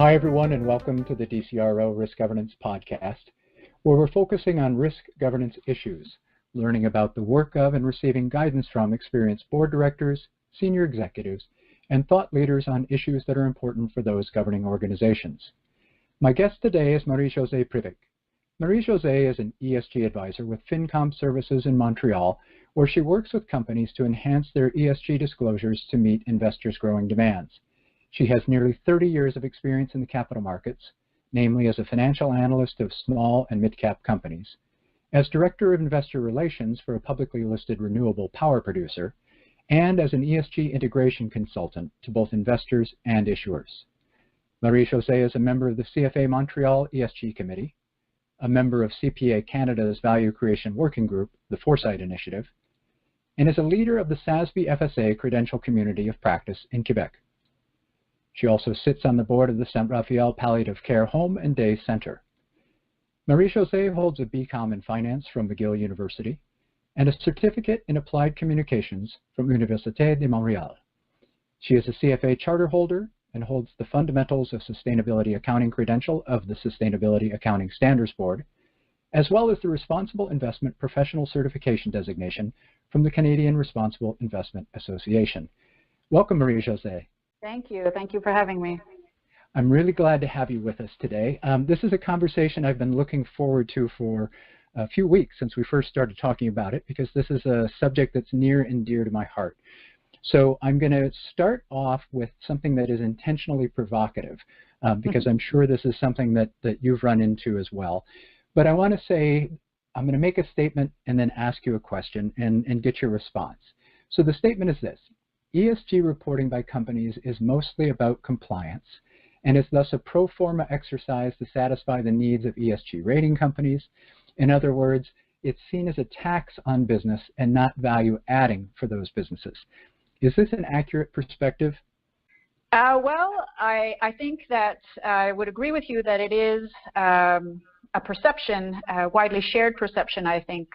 Hi, everyone, and welcome to the DCRO Risk Governance Podcast, where we're focusing on risk governance issues, learning about the work of and receiving guidance from experienced board directors, senior executives, and thought leaders on issues that are important for those governing organizations. My guest today is Marie-Josée Privyk. Marie-Josée is an ESG advisor with FinCom Services in Montreal, where she works with companies to enhance their ESG disclosures to meet investors' growing demands. She has nearly 30 years of experience in the capital markets, namely as a financial analyst of small and mid-cap companies, as Director of Investor Relations for a publicly listed renewable power producer, and as an ESG integration consultant to both investors and issuers. Marie-Josée is a member of the CFA Montreal ESG Committee, a member of CPA Canada's Value Creation Working Group, the Foresight Initiative, and is a leader of the SASB FSA Credential Community of Practice in Quebec. She also sits on the board of the St. Raphael Palliative Care Home and Day Center. Marie-Josée holds a BCom in Finance from McGill University and a certificate in Applied Communications from Université de Montréal. She is a CFA charter holder and holds the Fundamentals of Sustainability Accounting credential of the Sustainability Accounting Standards Board, as well as the Responsible Investment Professional Certification designation from the Canadian Responsible Investment Association. Welcome, Marie-Josée. Thank you. Thank you for having me. I'm really glad to have you with us today. This is a conversation I've been looking forward to for a few weeks since we first started talking about it, because this is a subject that's near and dear to my heart. So I'm going to start off with something that is intentionally provocative, because I'm sure this is something that you've run into as well. But I want to say, I'm going to make a statement and then ask you a question and get your response. So the statement is this: ESG reporting by companies is mostly about compliance and is thus a pro forma exercise to satisfy the needs of ESG rating companies. In other words, it's seen as a tax on business and not value adding for those businesses. Is this an accurate perspective? Well, I think that I would agree with you that it is a perception, a widely shared perception, I think,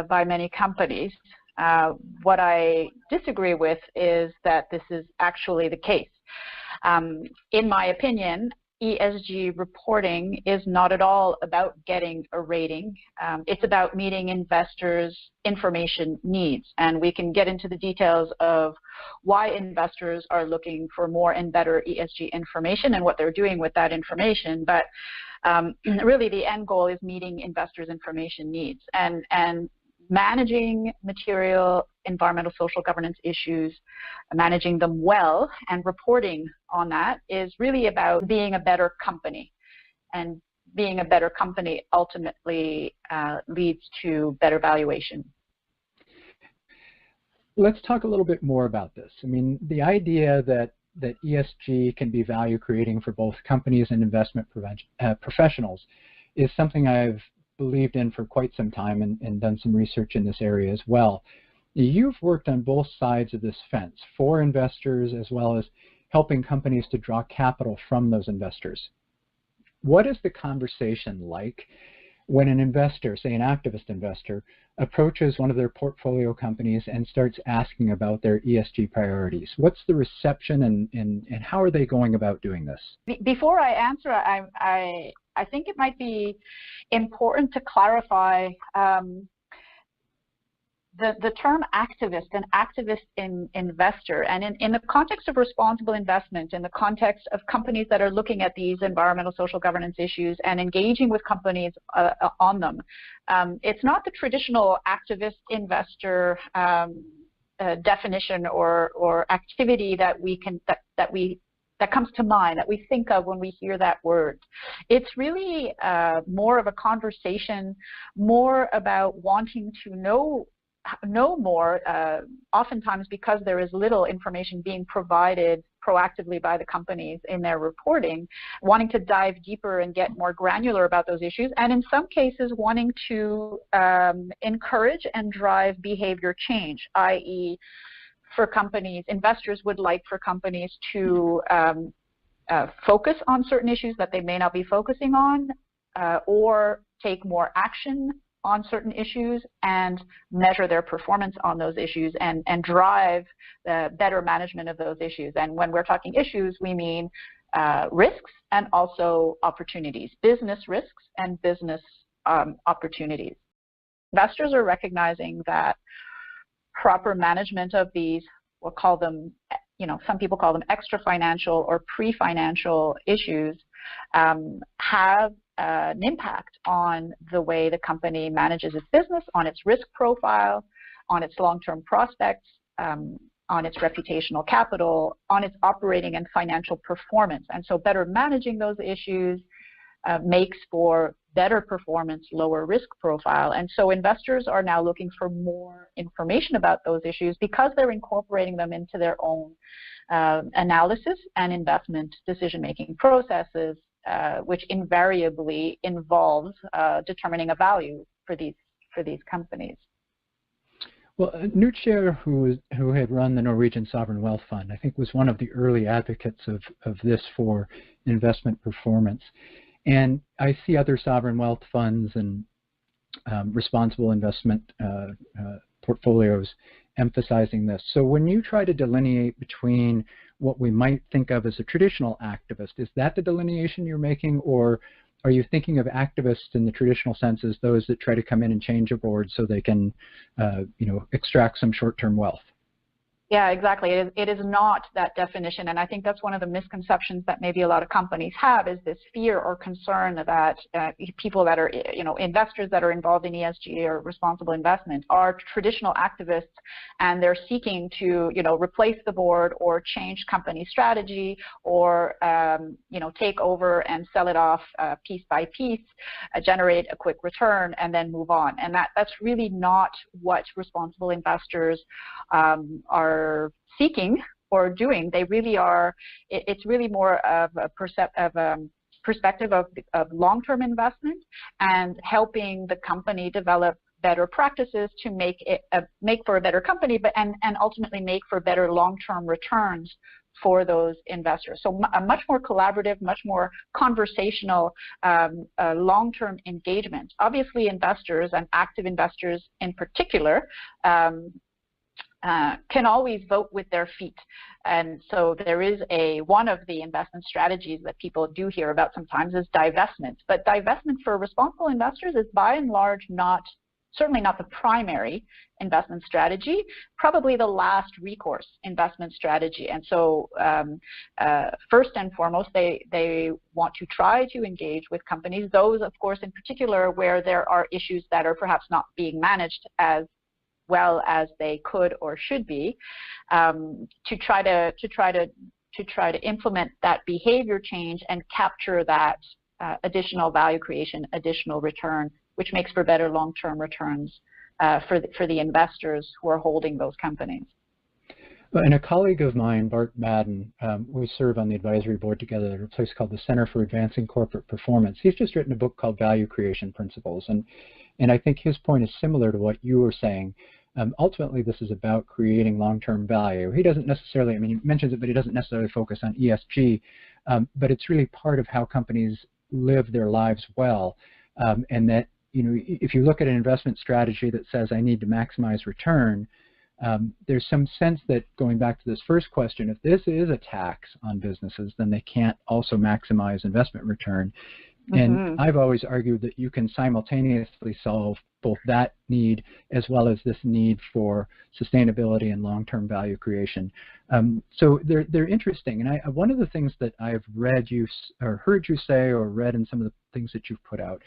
by many companies. What I disagree with is that this is actually the case. In my opinion, ESG reporting is not at all about getting a rating. It's about meeting investors' information needs. And we can get into the details of why investors are looking for more and better ESG information and what they're doing with that information. But really, the end goal is meeting investors' information needs. And managing material environmental social governance issues, managing them well and reporting on that is really about being a better company. And being a better company ultimately leads to better valuation. Let's talk a little bit more about this. I mean, the idea that ESG can be value creating for both companies and investment professionals is something I've believed in for quite some time and done some research in this area as well. You've worked on both sides of this fence, for investors as well as helping companies to draw capital from those investors. What is the conversation like when an investor, say an activist investor, approaches one of their portfolio companies and starts asking about their ESG priorities? What's the reception and how are they going about doing this? Before I answer, I think it might be important to clarify the term activist and activist investor. And in the context of responsible investment, in the context of companies that are looking at these environmental social governance issues and engaging with companies on them, it's not the traditional activist investor definition or activity that comes to mind, that we think of when we hear that word. It's really more of a conversation, more about wanting to know more, oftentimes because there is little information being provided proactively by the companies in their reporting, wanting to dive deeper and get more granular about those issues, and in some cases wanting to encourage and drive behavior change, i.e., for companies, investors would like for companies to focus on certain issues that they may not be focusing on, or take more action on certain issues and measure their performance on those issues and drive the better management of those issues. And when we're talking issues, we mean risks and also opportunities, business risks and business opportunities. Investors are recognizing that proper management of these, we'll call them, some people call them extra financial or pre-financial issues, have an impact on the way the company manages its business, on its risk profile, on its long-term prospects, on its reputational capital, on its operating and financial performance. And so better managing those issues makes for better performance, lower risk profile. And so investors are now looking for more information about those issues because they're incorporating them into their own analysis and investment decision-making processes, which invariably involves determining a value for these companies. Well, Nutscher, who had run the Norwegian Sovereign Wealth Fund, I think was one of the early advocates of this for investment performance. And I see other sovereign wealth funds and responsible investment portfolios emphasizing this. So when you try to delineate between what we might think of as a traditional activist, is that the delineation you're making, or are you thinking of activists in the traditional sense as those that try to come in and change a board so they can, extract some short-term wealth? Yeah, exactly. It is not that definition, and I think that's one of the misconceptions that maybe a lot of companies have, is this fear or concern that people that are, investors that are involved in ESG or responsible investment are traditional activists, and they're seeking to, replace the board or change company strategy or, take over and sell it off piece by piece, generate a quick return, and then move on. And that's really not what responsible investors are seeking or doing. They really are. It's really more of a perspective of long-term investment and helping the company develop better practices to make for a better company, and ultimately make for better long-term returns for those investors. So a much more collaborative, much more conversational, long-term engagement. Obviously, investors and active investors in particular can always vote with their feet. And so there is one of the investment strategies that people do hear about sometimes is divestment. But divestment for responsible investors is by and large certainly not the primary investment strategy, probably the last recourse investment strategy. And so first and foremost, they want to try to engage with companies, those of course in particular where there are issues that are perhaps not being managed as well as they could or should be, to try to implement that behavior change and capture that additional value creation, additional return, which makes for better long-term returns for the investors who are holding those companies. And a colleague of mine, Bart Madden, we serve on the advisory board together at a place called the Center for Advancing Corporate Performance. He's just written a book called Value Creation Principles, and I think his point is similar to what you were saying. Ultimately, this is about creating long-term value. He doesn't necessarily, he mentions it, but he doesn't necessarily focus on ESG, but it's really part of how companies live their lives well. And that, if you look at an investment strategy that says, I need to maximize return, there's some sense that, going back to this first question, if this is a tax on businesses, then they can't also maximize investment return. And I've always argued that you can simultaneously solve both that need as well as this need for sustainability and long-term value creation. So they're interesting. And one of the things that I've read you or heard you say or read in some of the things that you've put out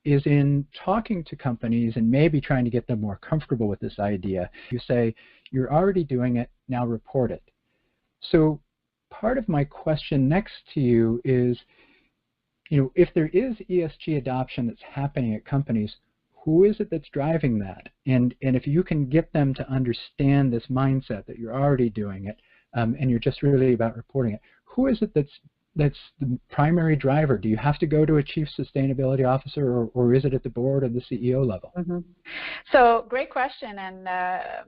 is in talking to companies and maybe trying to get them more comfortable with this idea. You say, you're already doing it, now report it. So part of my question next to you is, if there is ESG adoption that's happening at companies, who is it that's driving that? And if you can get them to understand this mindset that you're already doing it, and you're just really about reporting it, who is it that's the primary driver? Do you have to go to a chief sustainability officer, or is it at the board or the CEO level? So great question, and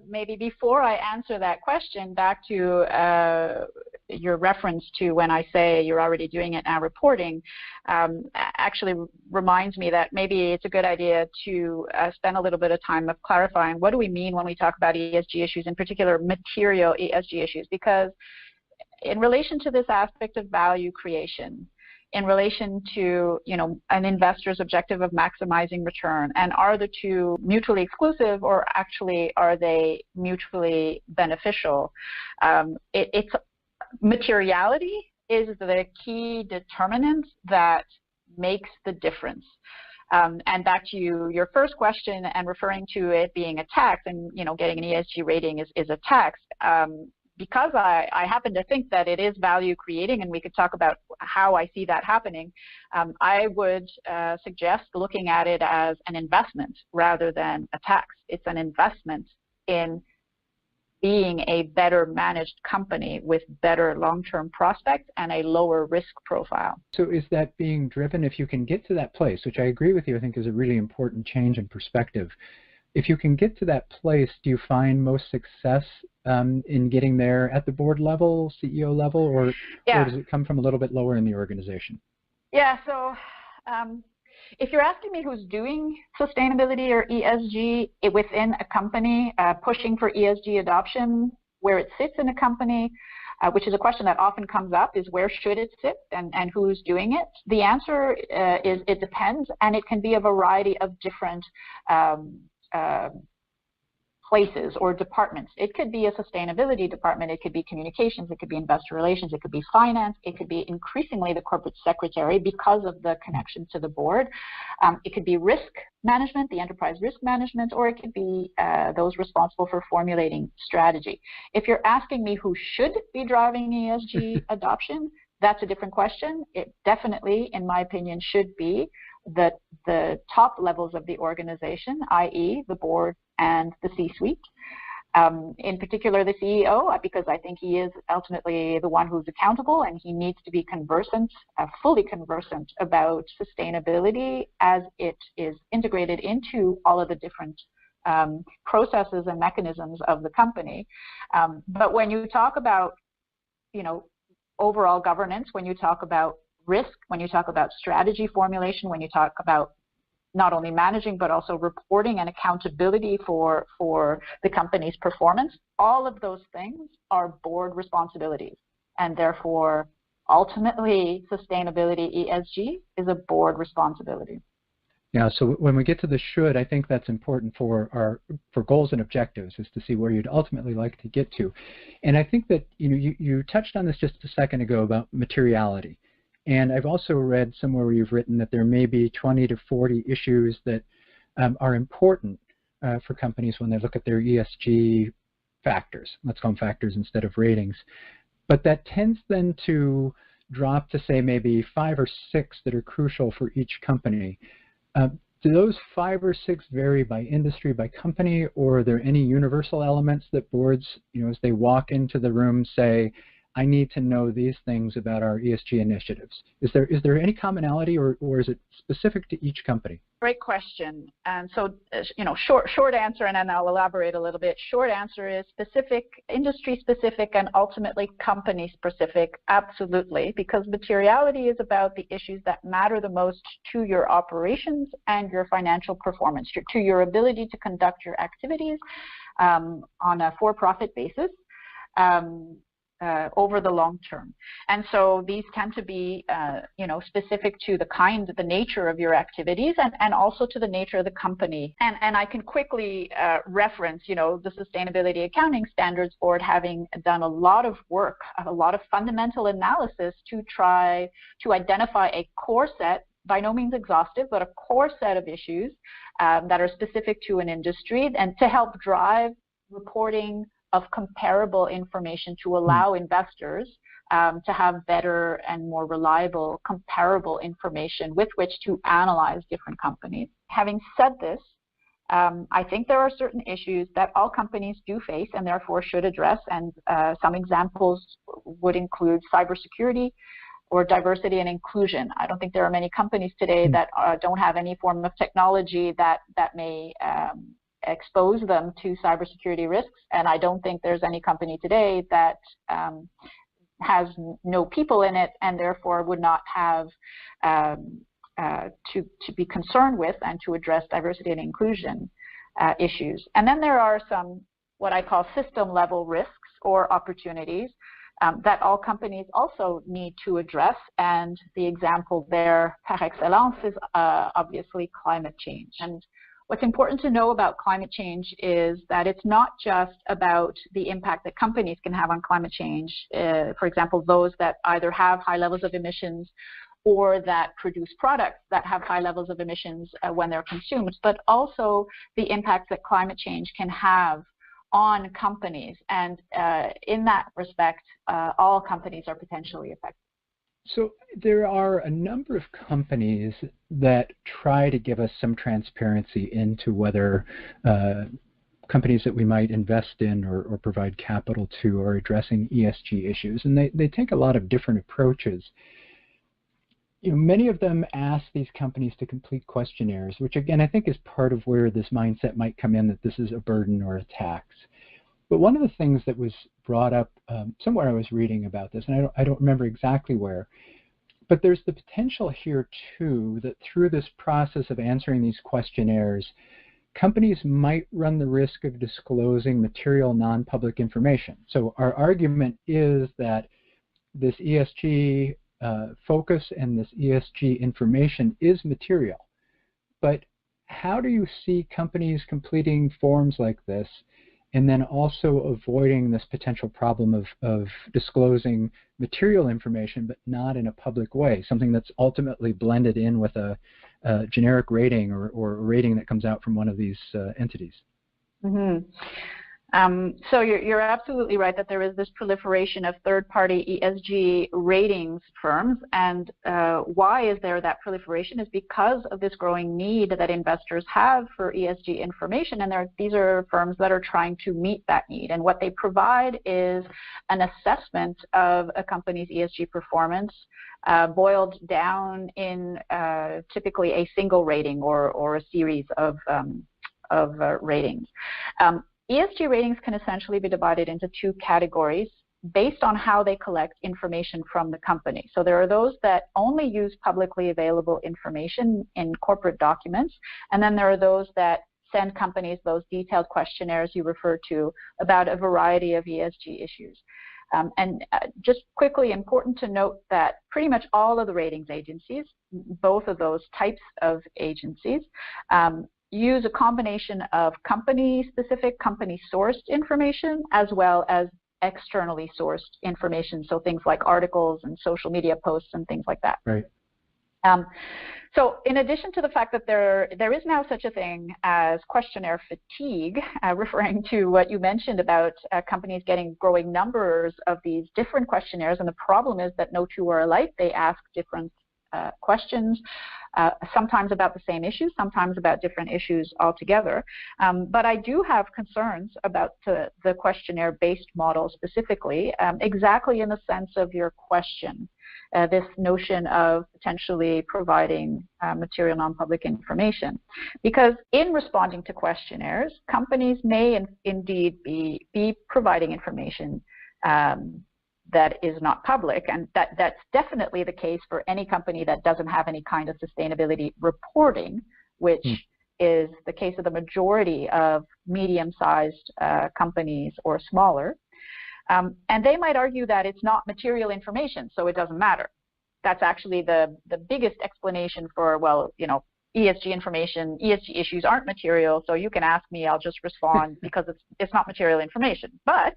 maybe before I answer that question, back to your reference to when I say you're already doing it now reporting, actually reminds me that maybe it's a good idea to spend a little bit of time of clarifying what do we mean when we talk about ESG issues, in particular material ESG issues, because in relation to this aspect of value creation, in relation to, an investor's objective of maximizing return, and are the two mutually exclusive, or actually are they mutually beneficial? It's materiality is the key determinant that makes the difference. And back to your first question and referring to it being a tax, and getting an ESG rating is a tax. Because I happen to think that it is value creating, and we could talk about how I see that happening, I would suggest looking at it as an investment rather than a tax. It's an investment in being a better managed company with better long-term prospects and a lower risk profile. So is that being driven, if you can get to that place, which I agree with you, I think is a really important change in perspective. If you can get to that place, do you find most success in getting there at the board level, CEO level, or does it come from a little bit lower in the organization? Yeah, so if you're asking me who's doing sustainability or ESG within a company, pushing for ESG adoption, where it sits in a company, which is a question that often comes up, is where should it sit and who's doing it? The answer is it depends, and it can be a variety of different places or departments. It could be a sustainability department, it could be communications, it could be investor relations, it could be finance, it could be increasingly the corporate secretary because of the connection to the board. It could be risk management, the enterprise risk management, or it could be those responsible for formulating strategy. If you're asking me who should be driving ESG adoption, that's a different question. It definitely, in my opinion, should be the top levels of the organization, i.e. the board and the C-suite. In particular, the CEO, because I think he is ultimately the one who's accountable, and he needs to be conversant, fully conversant about sustainability as it is integrated into all of the different processes and mechanisms of the company. But when you talk about, overall governance, when you talk about risk, when you talk about strategy formulation, when you talk about not only managing but also reporting and accountability for the company's performance, all of those things are board responsibilities, and therefore ultimately sustainability, ESG, is a board responsibility. Yeah, so when we get to the should, I think that's important for goals and objectives, is to see where you'd ultimately like to get to. And I think that you touched on this just a second ago about materiality. And I've also read somewhere where you've written that there may be 20 to 40 issues that are important for companies when they look at their ESG factors. Let's call them factors instead of ratings. But that tends then to drop to, say, maybe 5 or 6 that are crucial for each company. Do those 5 or 6 vary by industry, by company, or are there any universal elements that boards, as they walk into the room, say, I need to know these things about our ESG initiatives? Is there any commonality, or is it specific to each company? Great question. And so, short answer, and then I'll elaborate a little bit. Short answer is specific, industry specific, and ultimately company specific. Absolutely, because materiality is about the issues that matter the most to your operations and your financial performance, to your ability to conduct your activities on a for-profit basis. Over the long term. And so these tend to be, specific to the nature of your activities, and also to the nature of the company. And I can quickly reference, the Sustainability Accounting Standards Board having done a lot of work, a lot of fundamental analysis to try to identify a core set, by no means exhaustive, but a core set of issues that are specific to an industry, and to help drive reporting of comparable information to allow investors to have better and more reliable comparable information with which to analyze different companies. Having said this, I think there are certain issues that all companies do face and therefore should address, and some examples would include cybersecurity or diversity and inclusion. I don't think there are many companies today that don't have any form of technology that may expose them to cybersecurity risks, and I don't think there's any company today that has no people in it and therefore would not have to be concerned with and to address diversity and inclusion issues. And then there are some what I call system level risks or opportunities. that all companies also need to address. And the example there, par excellence, is obviously climate change. And what's important to know about climate change is that it's not just about the impact that companies can have on climate change. For example, those that either have high levels of emissions or that produce products that have high levels of emissions when they're consumed, but also the impact that climate change can have on companies. And in that respect, all companies are potentially affected. So there are a number of companies that try to give us some transparency into whether companies that we might invest in or provide capital to are addressing ESG issues. And they take a lot of different approaches. Many of them ask these companies to complete questionnaires, which again I think is part of where this mindset might come in, that this is a burden or a tax. But one of the things that was brought up somewhere I was reading about this, and I don't remember exactly where, but there's the potential here too that through this process of answering these questionnaires, companies might run the risk of disclosing material non-public information. So our argument is that this ESG focus and this ESG information is material. But how do you see companies completing forms like this and then also avoiding this potential problem of disclosing material information but not in a public way, something that's ultimately blended in with a generic rating or a rating that comes out from one of these entities? Mm-hmm. So you're absolutely right that there is this proliferation of third-party ESG ratings firms, and why is there that proliferation is because of this growing need that investors have for ESG information, and these are firms that are trying to meet that need. And what they provide is an assessment of a company's ESG performance boiled down in typically a single rating or a series of ratings. ESG ratings can essentially be divided into two categories based on how they collect information from the company. So there are those that only use publicly available information in corporate documents, and then there are those that send companies those detailed questionnaires you referred to about a variety of ESG issues. And just quickly, important to note that pretty much all of the ratings agencies, both of those types of agencies, use a combination of company-specific, company-sourced information as well as externally sourced information, so things like articles and social media posts and things like that. Right. So in addition to the fact that there is now such a thing as questionnaire fatigue, referring to what you mentioned about companies getting growing numbers of these different questionnaires, and the problem is that no two are alike. They ask different questions, sometimes about the same issues, sometimes about different issues altogether. But I do have concerns about the questionnaire-based model specifically, exactly in the sense of your question, this notion of potentially providing material non-public information. Because in responding to questionnaires, companies may indeed be providing information that is not public, and that's definitely the case for any company that doesn't have any kind of sustainability reporting, which is the case of the majority of medium-sized companies or smaller. And they might argue that it's not material information, so it doesn't matter. That's actually the biggest explanation for, well, ESG information, ESG issues aren't material, so you can ask me, I'll just respond because it's not material information. But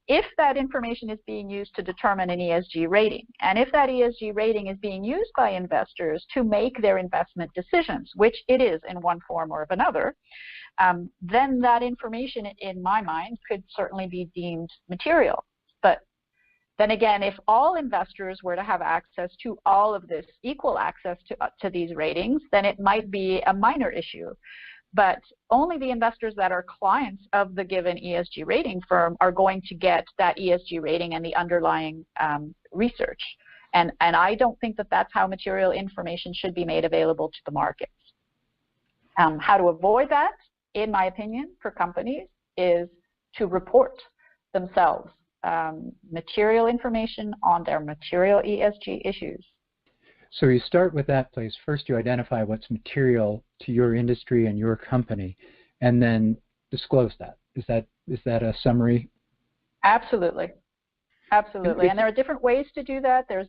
if that information is being used to determine an ESG rating, and if that ESG rating is being used by investors to make their investment decisions, which it is in one form or of another, then that information, in my mind, could certainly be deemed material. But then again, if all investors were to have access to all of this, equal access to these ratings, then it might be a minor issue. But only the investors that are clients of the given ESG rating firm are going to get that ESG rating and the underlying research. And I don't think that that's how material information should be made available to the markets. How to avoid that, in my opinion, for companies is to report themselves material information on their material ESG issues. So you start with that place. First, you identify what's material to your industry and your company, and then disclose that. Is that a summary? Absolutely. Absolutely, and there are different ways to do that. There's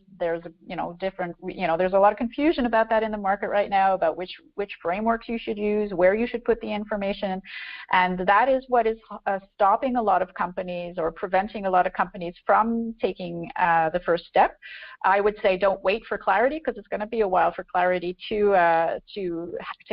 different, there's a lot of confusion about that in the market right now about which frameworks you should use, where you should put the information, and that is what is stopping a lot of companies or preventing a lot of companies from taking the first step. I would say don't wait for clarity, because it's going to be a while for clarity to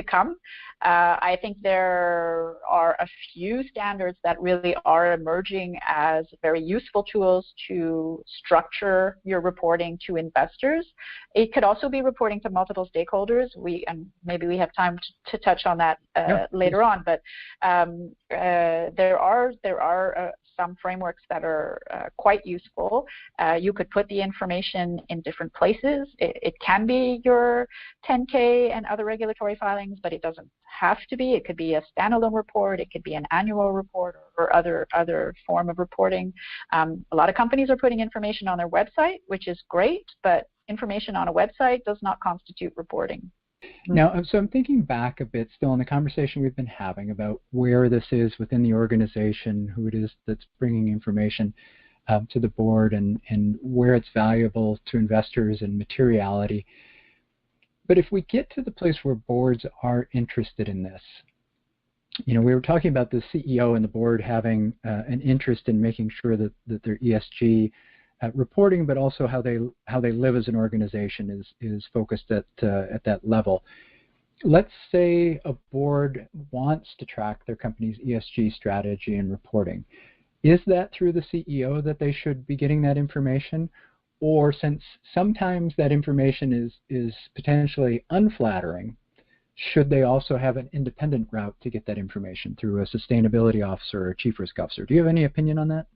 come. I think there are a few standards that really are emerging as very useful tools to structure your reporting to investors. It could also be reporting to multiple stakeholders. And maybe we have time to touch on that later on. But there are some frameworks that are quite useful. You could put the information in different places. It can be your 10K and other regulatory filings, but it doesn't have to be. It could be a standalone report. It could be an annual report or other form of reporting. A lot of companies are putting information on their website, which is great, but information on a website does not constitute reporting. Now, so I'm thinking back a bit still in the conversation we've been having about where this is within the organization, who it is that's bringing information to the board, and where it's valuable to investors and materiality. But if we get to the place where boards are interested in this, we were talking about the CEO and the board having an interest in making sure that their ESG reporting, but also how they live as an organization is focused at that level. Let's say a board wants to track their company's ESG strategy and reporting. Is that through the CEO that they should be getting that information? Or, since sometimes that information is potentially unflattering, should they also have an independent route to get that information through a sustainability officer or a chief risk officer? Do you have any opinion on that?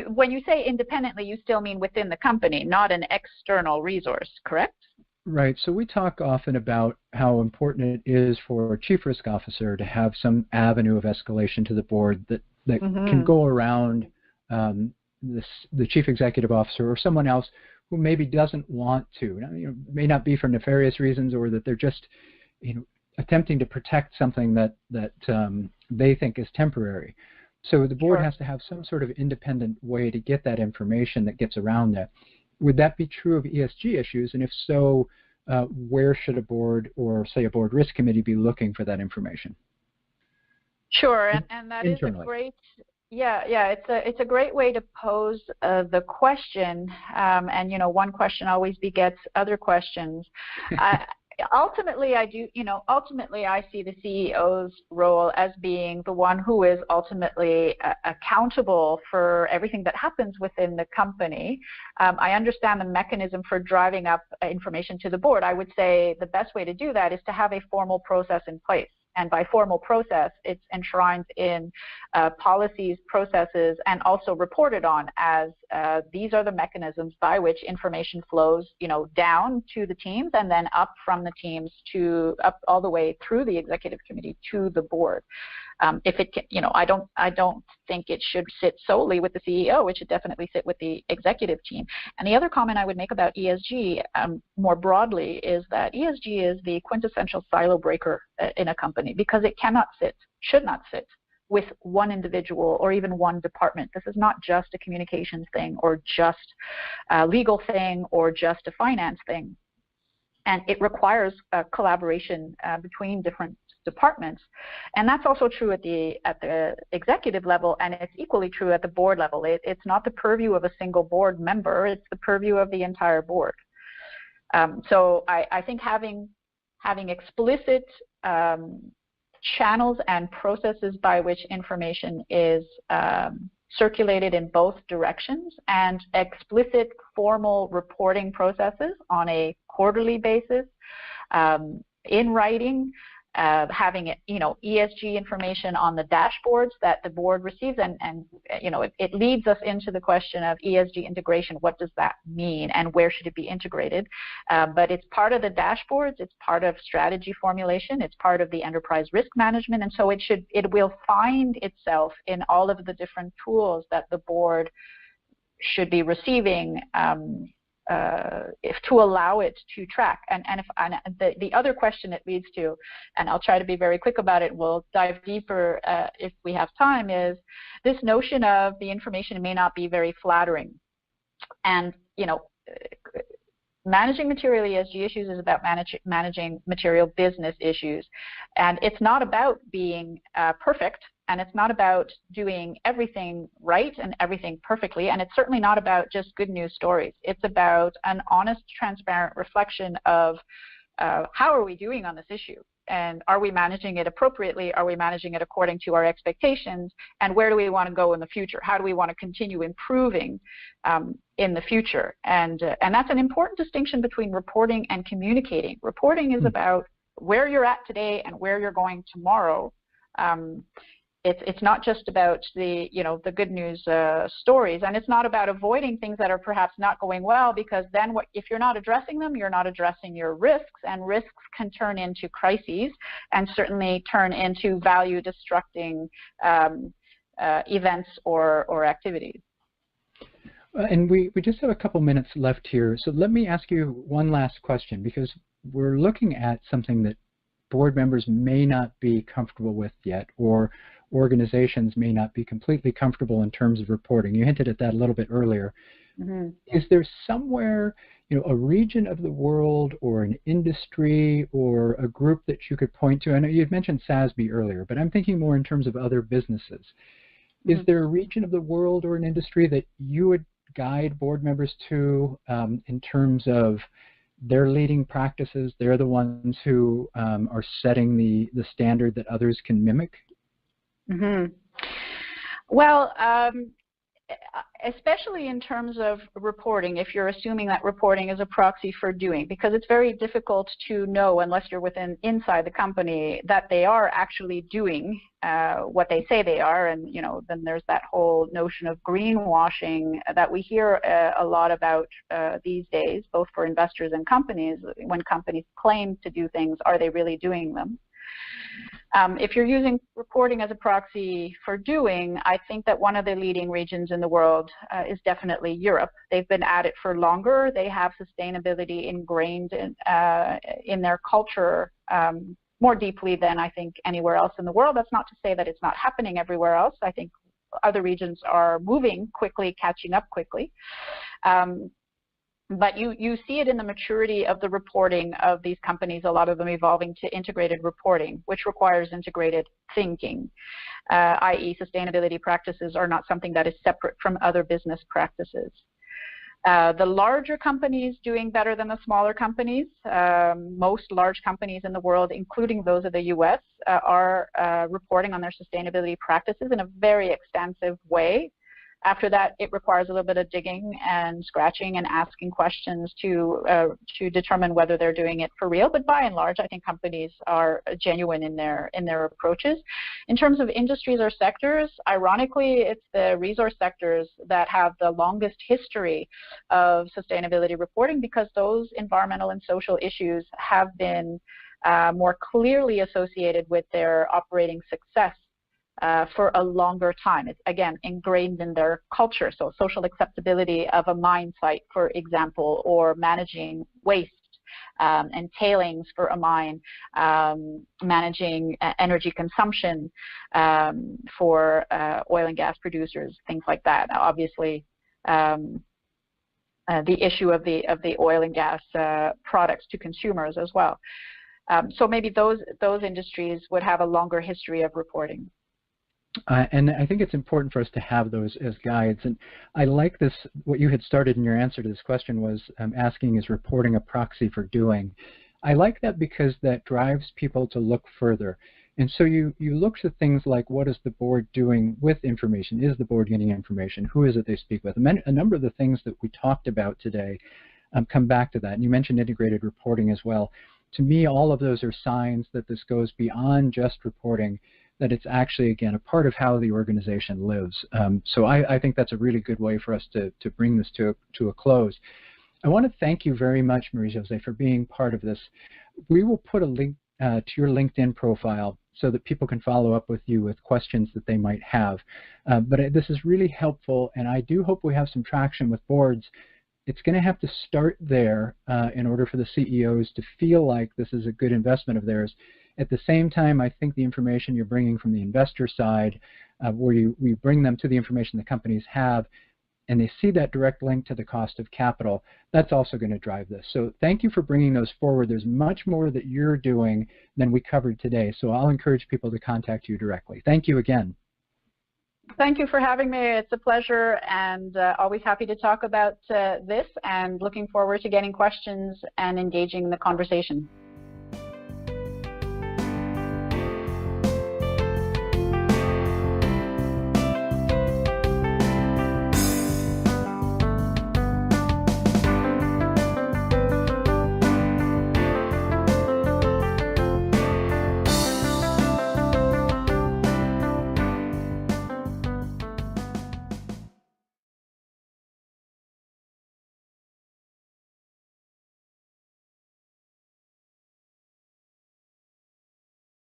When you say independently, you still mean within the company, not an external resource, correct? Right. So we talk often about how important it is for a chief risk officer to have some avenue of escalation to the board that can go around the chief executive officer or someone else who maybe doesn't want to. May not be for nefarious reasons, or that they're just attempting to protect something that they think is temporary. So the board has to have some sort of independent way to get that information that gets around that. Would that be true of ESG issues? And if so, where should a board, or say a board risk committee, be looking for that information? Sure, and that is a great, it's a great way to pose the question. And one question always begets other questions. Ultimately, I see the CEO's role as being the one who is ultimately accountable for everything that happens within the company. I understand the mechanism for driving up information to the board. I would say the best way to do that is to have a formal process in place. And by formal process, it's enshrined in policies, processes, and also reported on as these are the mechanisms by which information flows, down to the teams, and then up from the teams up all the way through the executive committee to the board. If it can, I don't think it should sit solely with the CEO. It should definitely sit with the executive team. And the other comment I would make about ESG more broadly is that ESG is the quintessential silo breaker in a company, because it should not sit with one individual or even one department. This is not just a communications thing, or just a legal thing, or just a finance thing. And it requires collaboration between different departments, and that's also true at the executive level, and it's equally true at the board level. It's not the purview of a single board member; it's the purview of the entire board. So I think having explicit channels and processes by which information is circulated in both directions, and explicit formal reporting processes on a quarterly basis in writing, having ESG information on the dashboards that the board receives, and it leads us into the question of ESG integration. What does that mean, and where should it be integrated? But it's part of the dashboards, it's part of strategy formulation, it's part of the enterprise risk management, and so it will find itself in all of the different tools that the board should be receiving, if to allow it to track. And the other question it leads to, and I'll try to be very quick about it, we'll dive deeper if we have time, is this notion of the information may not be very flattering. And, you know, managing material ESG issues is about managing material business issues. And it's not about being perfect, and it's not about doing everything right and everything perfectly, and it's certainly not about just good news stories. It's about an honest, transparent reflection of how are we doing on this issue? And are we managing it appropriately? Are we managing it according to our expectations? And where do we want to go in the future? How do we want to continue improving in the future? And that's an important distinction between reporting and communicating. Reporting is about where you're at today and where you're going tomorrow. It's not just about the good news stories, and it's not about avoiding things that are perhaps not going well, because then if you're not addressing them, you're not addressing your risks, and risks can turn into crises and certainly turn into value destructing events or activities. And we just have a couple minutes left here, so let me ask you one last question, because we're looking at something that board members may not be comfortable with yet, or organizations may not be completely comfortable in terms of reporting. You hinted at that a little bit earlier. Mm-hmm. Is there somewhere, a region of the world or an industry or a group that you could point to? I know you'd mentioned SASB earlier, but I'm thinking more in terms of other businesses. Mm-hmm. Is there a region of the world or an industry that you would guide board members to in terms of their leading practices? They're the ones who are setting the standard that others can mimic? Mm-hmm. Well, especially in terms of reporting, if you're assuming that reporting is a proxy for doing, because it's very difficult to know unless you're inside the company that they are actually doing what they say they are. And then there's that whole notion of greenwashing that we hear a lot about these days, both for investors and companies. When companies claim to do things, are they really doing them? If you're using reporting as a proxy for doing, I think that one of the leading regions in the world is definitely Europe. They've been at it for longer. They have sustainability ingrained in their culture more deeply than I think anywhere else in the world. That's not to say that it's not happening everywhere else. I think other regions are moving quickly, catching up quickly. But you see it in the maturity of the reporting of these companies, a lot of them evolving to integrated reporting, which requires integrated thinking, i.e. sustainability practices are not something that is separate from other business practices. The larger companies doing better than the smaller companies. Most large companies in the world, including those of the US, are reporting on their sustainability practices in a very extensive way. After that, it requires a little bit of digging and scratching and asking questions to determine whether they're doing it for real. But by and large, I think companies are genuine in their approaches. In terms of industries or sectors, ironically, it's the resource sectors that have the longest history of sustainability reporting, because those environmental and social issues have been more clearly associated with their operating success for a longer time. It's, again, ingrained in their culture. So social acceptability of a mine site, for example, or managing waste and tailings for a mine, managing energy consumption for oil and gas producers, things like that. Obviously, the issue of the oil and gas products to consumers as well. So maybe those industries would have a longer history of reporting. And I think it's important for us to have those as guides. And I like this, what you had started in your answer to this question was asking, is reporting a proxy for doing? I like that because that drives people to look further. And so you look to things like, what is the board doing with information? Is the board getting information? Who is it they speak with? A number of the things that we talked about today come back to that. And you mentioned integrated reporting as well. To me, all of those are signs that this goes beyond just reporting, that it's actually, again, a part of how the organization lives. So I think that's a really good way for us to bring this to a close. I want to thank you very much, Marie-Josée, for being part of this. We will put a link to your LinkedIn profile so that people can follow up with you with questions that they might have. But this is really helpful, and I do hope we have some traction with boards. It's going to have to start there in order for the CEOs to feel like this is a good investment of theirs. At the same time, I think the information you're bringing from the investor side, where we bring them to the information the companies have, and they see that direct link to the cost of capital, that's also going to drive this. So thank you for bringing those forward. There's much more that you're doing than we covered today, so I'll encourage people to contact you directly. Thank you again. Thank you for having me. It's a pleasure, and always happy to talk about this, and looking forward to getting questions and engaging in the conversation.